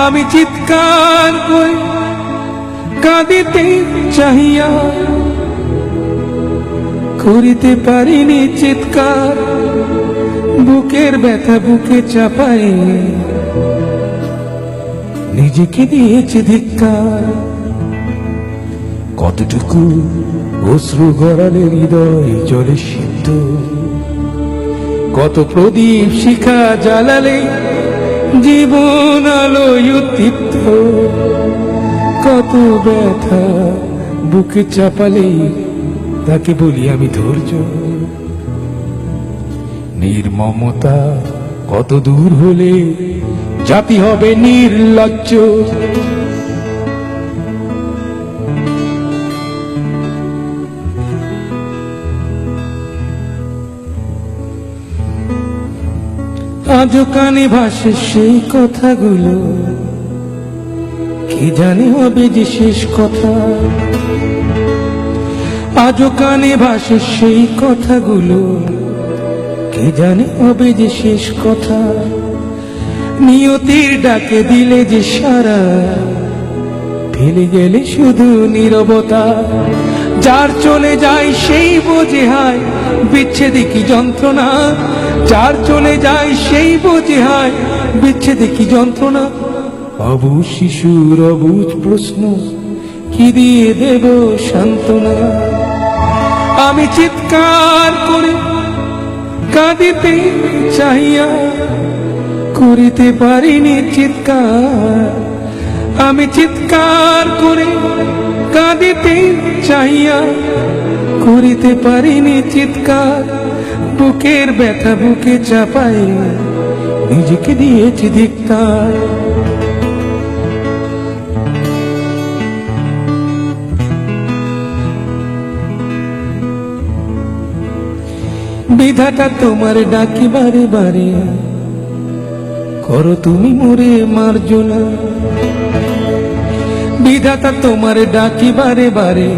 আমি চিৎকার করে কাঁদিতে চাহিয়া করিতে পারিনি চিৎকার, বুকের ব্যথা বুকে চাপাই নিজেকে দিয়েছে ধিক্কার। কতটুকু অশ্রু গড়ালে হৃদয় জলে সিদ্ধ, কত প্রদীপ শিখা জ্বালালে জীবন আলোয় উদ্দীপ্ত, কত ব্যথা বুকে চাপালে তাকে বলি আমি ধৈর্য। নির্মমতা কত দূর হলে জাতি হবে নির্লজ্জ। আজও কানে ভাসে সেই কথাগুলো, কি জানি হবে যে শেষ কথা। আজও কানে ভাসে সেই কথাগুলো, কি জানি হবে যে শেষ কথা। নিয়তির ডাকে দিলে যে সারা, ফেলে গেলে শুধু নীরবতা। যার চলে যায় সেই বোঝে হায় বিচ্ছেদে কি যন্ত্রণা, যার চলে যায় সেই বোঝে হায় বিচ্ছেদে কি যন্ত্রণা। অবুঝ শিশুর অবুঝ প্রশ্ন, কি দিয়ে দেব সান্ত্বনা। আমি চিৎকার করে কাঁদিতে চাহিয়া করিতে পারিনি চিৎকার। আমি চিৎকার করে কাঁদিতে চাহিয়া করিতে পারিনি চিৎকার, বুকের ব্যথা বুকে চাপাই নিজেকে দিয়েছি ধিক্কার। বিধাতা তোমার ডাকি বারে বারে, করো তুমি মোরে মার্জনা। বিধাতা তোমার ডাকি বারে বারে।